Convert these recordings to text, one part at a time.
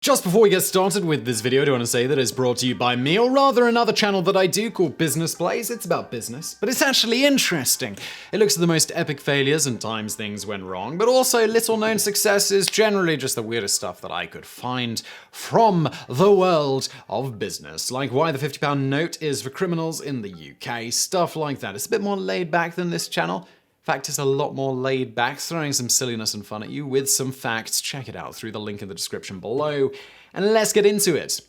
Just before we get started with this video, I do want to say that it's brought to you by me, or rather another channel that I do called Business Plays. It's about business, but it's actually interesting. It looks at the most epic failures and times things went wrong, but also little known successes, generally just the weirdest stuff that I could find from the world of business. Like why the £50 note is for criminals in the UK, stuff like that. It's a bit more laid back than this channel. In fact, it's a lot more laid back, throwing some silliness and fun at you with some facts. Check it out through the link in the description below, and let's get into it.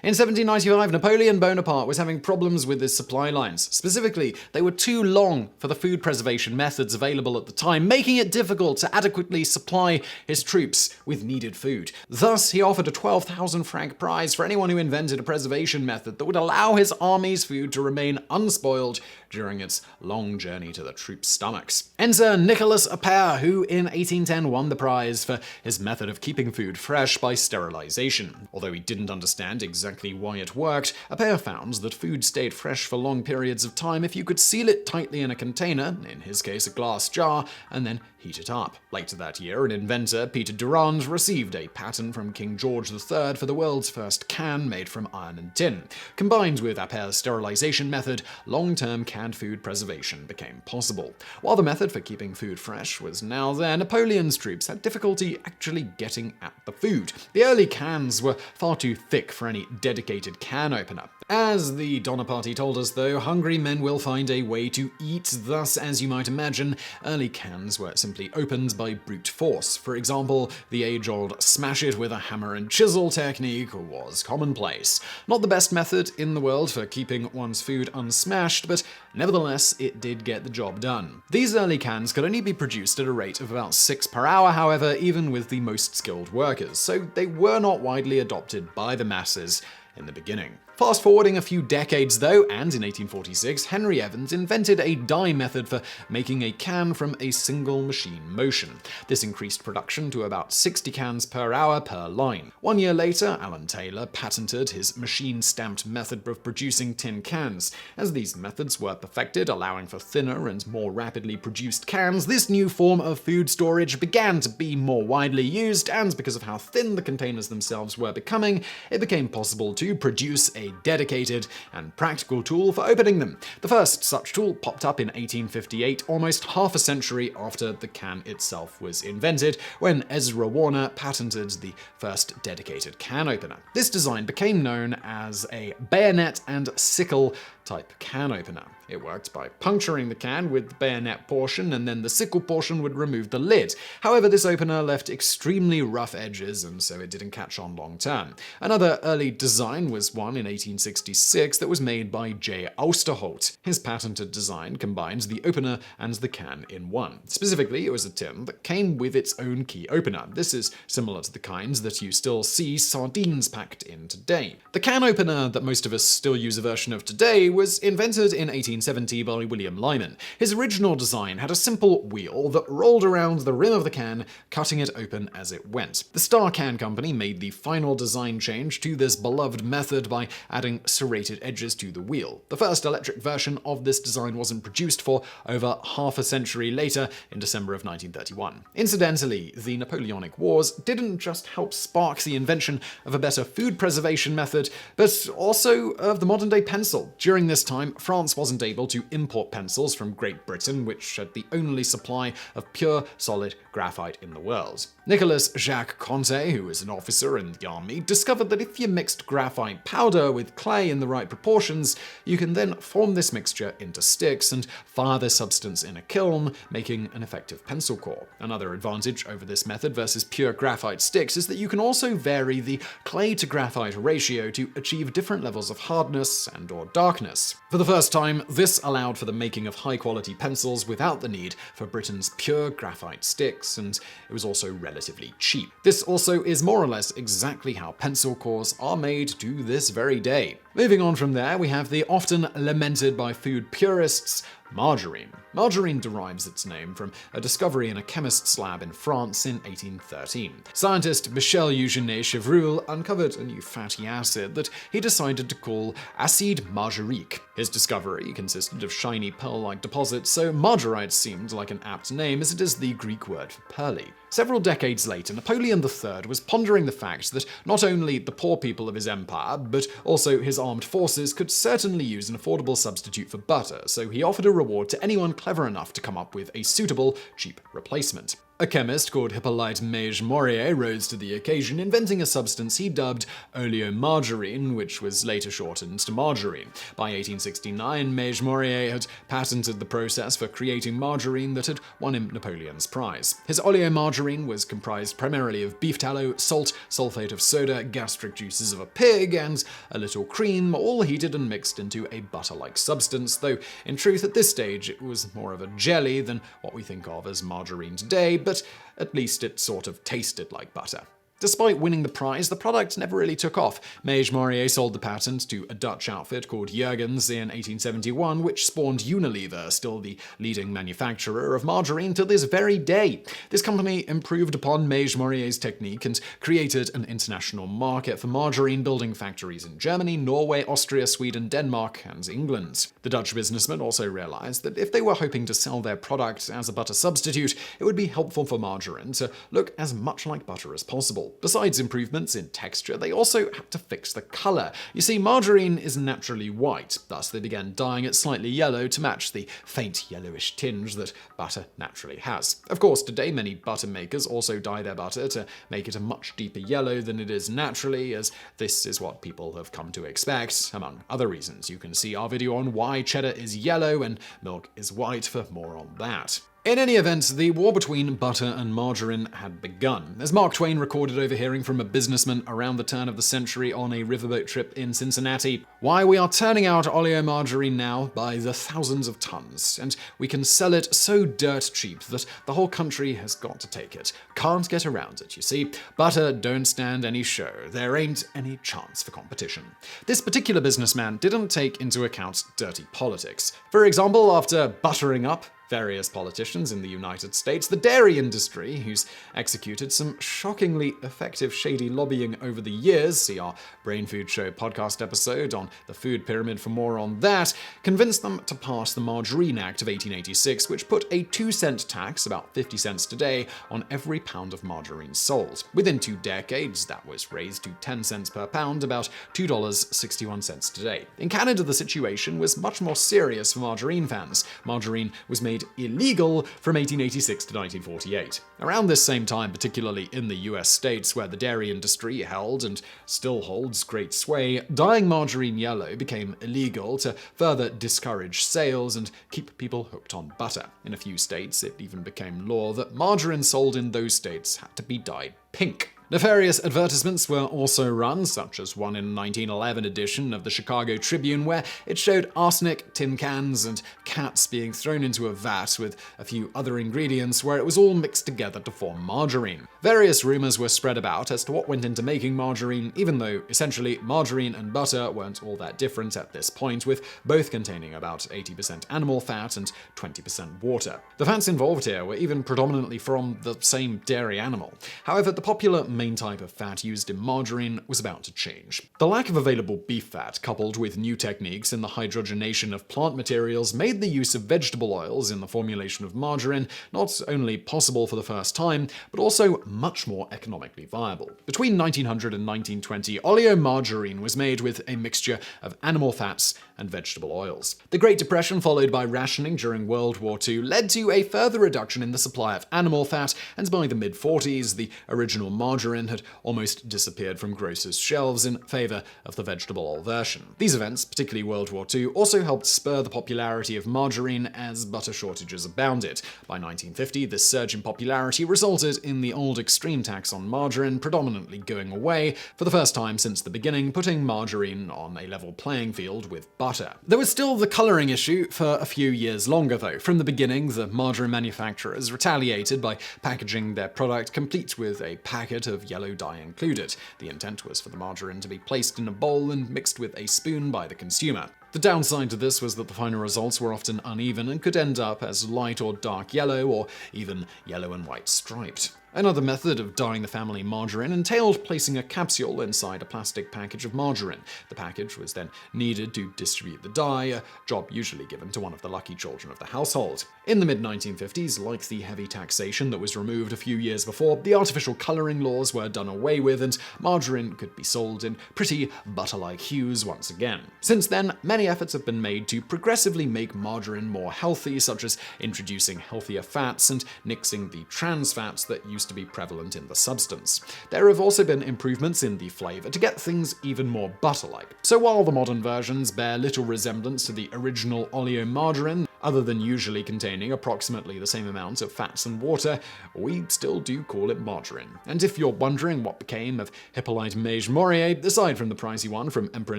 In 1795, Napoleon Bonaparte was having problems with his supply lines. Specifically, they were too long for the food preservation methods available at the time, making it difficult to adequately supply his troops with needed food. Thus, he offered a 12,000 franc prize for anyone who invented a preservation method that would allow his army's food to remain unspoiled during its long journey to the troops' stomachs. Enter Nicolas Appert, who in 1810 won the prize for his method of keeping food fresh by sterilization. Although he didn't understand exactly why it worked, Appert found that food stayed fresh for long periods of time if you could seal it tightly in a container, in his case a glass jar, and then heat it up. Later that year, an inventor, Peter Durand, received a patent from King George III for the world's first can made from iron and tin. Combined with Appert's sterilization method, long-term canned food preservation became possible. While the method for keeping food fresh was now there, Napoleon's troops had difficulty actually getting at the food. The early cans were far too thick for any dedicated can opener. As the Donner Party told us, though, hungry men will find a way to eat. Thus, as you might imagine, early cans were simply opened by brute force. For example, the age-old smash it with a hammer and chisel technique was commonplace. Not the best method in the world for keeping one's food unsmashed, but nevertheless, it did get the job done. These early cans could only be produced at a rate of about 6 per hour, however, even with the most skilled workers, so they were not widely adopted by the masses in the beginning. Fast forwarding a few decades though, and in 1846, Henry Evans invented a die method for making a can from a single machine motion. This increased production to about 60 cans per hour per line. 1 year later, Alan Taylor patented his machine-stamped method of producing tin cans. As these methods were perfected, allowing for thinner and more rapidly produced cans, this new form of food storage began to be more widely used, and because of how thin the containers themselves were becoming, it became possible to produce a dedicated and practical tool for opening them. The first such tool popped up in 1858, almost half a century after the can itself was invented, when Ezra Warner patented the first dedicated can opener. This design became known as a bayonet and sickle type can opener. It worked by puncturing the can with the bayonet portion, and then the sickle portion would remove the lid. However, this opener left extremely rough edges, and so it didn't catch on long term. Another early design was one in 1866 that was made by J. Austerholt. His patented design combined the opener and the can in one. Specifically, it was a tin that came with its own key opener. This is similar to the kinds that you still see sardines packed in today. The can opener that most of us still use a version of today was invented in 1870 by William Lyman. His original design had a simple wheel that rolled around the rim of the can, cutting it open as it went. The Star Can Company made the final design change to this beloved method by adding serrated edges to the wheel. The first electric version of this design wasn't produced for over half a century later, in December of 1931. Incidentally, the Napoleonic Wars didn't just help spark the invention of a better food preservation method, but also of the modern-day pencil. During this time, France wasn't able to import pencils from Great Britain, which had the only supply of pure, solid graphite in the world. Nicolas Jacques Conté, who was an officer in the army, discovered that if you mixed graphite powder with clay in the right proportions, you can then form this mixture into sticks and fire the substance in a kiln, making an effective pencil core. Another advantage over this method versus pure graphite sticks is that you can also vary the clay to graphite ratio to achieve different levels of hardness and/or darkness. For the first time, this allowed for the making of high-quality pencils without the need for Britain's pure graphite sticks, and it was also relatively cheap. This also is more or less exactly how pencil cores are made to this very day. Moving on from there, we have the often lamented by food purists, margarine. Margarine derives its name from a discovery in a chemist's lab in France in 1813. Scientist Michel Eugène Chevreul uncovered a new fatty acid that he decided to call acide margarique. His discovery consisted of shiny pearl-like deposits, so margarite seemed like an apt name as it is the Greek word for pearly. Several decades later, Napoleon III was pondering the fact that not only the poor people of his empire, but also his armed forces could certainly use an affordable substitute for butter, so he offered a reward to anyone clever enough to come up with a suitable, cheap replacement. A chemist called Hippolyte Marjorine rose to the occasion, inventing a substance he dubbed oleomargarine, which was later shortened to margarine. By 1869, Marjorine had patented the process for creating margarine that had won him Napoleon's prize. His oleomargarine was comprised primarily of beef tallow, salt, sulfate of soda, gastric juices of a pig, and a little cream, all heated and mixed into a butter-like substance, though in truth at this stage it was more of a jelly than what we think of as margarine today, but at least it sort of tasted like butter. Despite winning the prize, the product never really took off. Marjorine sold the patent to a Dutch outfit called Jurgens in 1871, which spawned Unilever, still the leading manufacturer of margarine to this very day. This company improved upon Marjorine's technique and created an international market for margarine, building factories in Germany, Norway, Austria, Sweden, Denmark, and England. The Dutch businessmen also realized that if they were hoping to sell their product as a butter substitute, it would be helpful for margarine to look as much like butter as possible. Besides improvements in texture, they also had to fix the color. You see, margarine is naturally white, thus they began dyeing it slightly yellow to match the faint yellowish tinge that butter naturally has. Of course, today many butter makers also dye their butter to make it a much deeper yellow than it is naturally, as this is what people have come to expect, among other reasons. You can see our video on why cheddar is yellow and milk is white for more on that. In any event, the war between butter and margarine had begun, as Mark Twain recorded overhearing from a businessman around the turn of the century on a riverboat trip in Cincinnati. "Why, we are turning out oleomargarine now by the thousands of tons, and we can sell it so dirt cheap that the whole country has got to take it. Can't get around it, you see. Butter don't stand any show. There ain't any chance for competition." This particular businessman didn't take into account dirty politics. For example, after buttering up various politicians in the United States, the dairy industry, who's executed some shockingly effective shady lobbying over the years, see our Brain Food Show podcast episode on the food pyramid for more on that, convinced them to pass the Marjorine Act of 1886, which put a 2-cent tax, about 50 cents today, on every pound of margarine sold. Within 2 decades, that was raised to 10 cents per pound, about $2.61 today. In Canada, the situation was much more serious for margarine fans. Margarine was made illegal from 1886 to 1948. Around this same time, particularly in the US states where the dairy industry held and still holds great sway, dyeing margarine yellow became illegal to further discourage sales and keep people hooked on butter. In a few states, it even became law that margarine sold in those states had to be dyed pink. Nefarious advertisements were also run, such as one in 1911 edition of the Chicago Tribune, where it showed arsenic, tin cans, and cats being thrown into a vat with a few other ingredients where it was all mixed together to form margarine. Various rumors were spread about as to what went into making margarine, even though essentially margarine and butter weren't all that different at this point, with both containing about 80% animal fat and 20% water. The fats involved here were even predominantly from the same dairy animal. However, the popular main type of fat used in margarine was about to change. The lack of available beef fat, coupled with new techniques in the hydrogenation of plant materials, made the use of vegetable oils in the formulation of margarine not only possible for the first time, but also much more economically viable. Between 1900 and 1920, oleomargarine was made with a mixture of animal fats and vegetable oils. The Great Depression, followed by rationing during World War II, led to a further reduction in the supply of animal fat, and by the mid-40s, the original margarine had almost disappeared from grocers' shelves in favor of the vegetable oil version. These events, particularly World War II, also helped spur the popularity of margarine as butter shortages abounded. By 1950, this surge in popularity resulted in the old extreme tax on margarine predominantly going away, for the first time since the beginning, putting margarine on a level playing field with butter. There was still the coloring issue for a few years longer, though. From the beginning, the margarine manufacturers retaliated by packaging their product complete with a packet of yellow dye included. The intent was for the margarine to be placed in a bowl and mixed with a spoon by the consumer. The downside to this was that the final results were often uneven and could end up as light or dark yellow, or even yellow and white striped. Another method of dyeing the family margarine entailed placing a capsule inside a plastic package of margarine. The package was then needed to distribute the dye, a job usually given to one of the lucky children of the household. In the mid-1950s, like the heavy taxation that was removed a few years before, the artificial colouring laws were done away with and margarine could be sold in pretty butter-like hues once again. Since then, many efforts have been made to progressively make margarine more healthy, such as introducing healthier fats and nixing the trans fats that used to be prevalent in the substance. There have also been improvements in the flavour to get things even more butter-like. So while the modern versions bear little resemblance to the original oleomargarine, other than usually containing approximately the same amount of fats and water, we still do call it margarine. And if you're wondering what became of Hippolyte Mage-Morier, aside from the prize he won from Emperor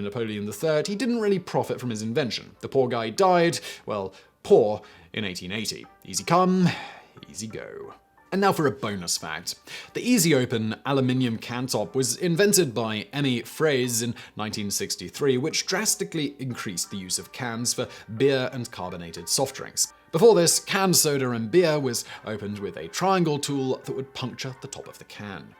Napoleon III, he didn't really profit from his invention. The poor guy died, well, poor, in 1880. Easy come, easy go. And now for a bonus fact. The Easy Open aluminium can top was invented by Emmy Fraise in 1963, which drastically increased the use of cans for beer and carbonated soft drinks. Before this, canned soda and beer was opened with a triangle tool that would puncture the top of the can.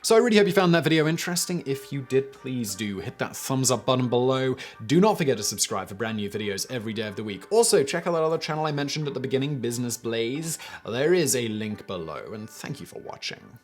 So I really hope you found that video interesting. If you did, please do hit that thumbs up button below. Do not forget to subscribe for brand new videos every day of the week. Also, check out that other channel I mentioned at the beginning, Business Blaze. There is a link below, and thank you for watching.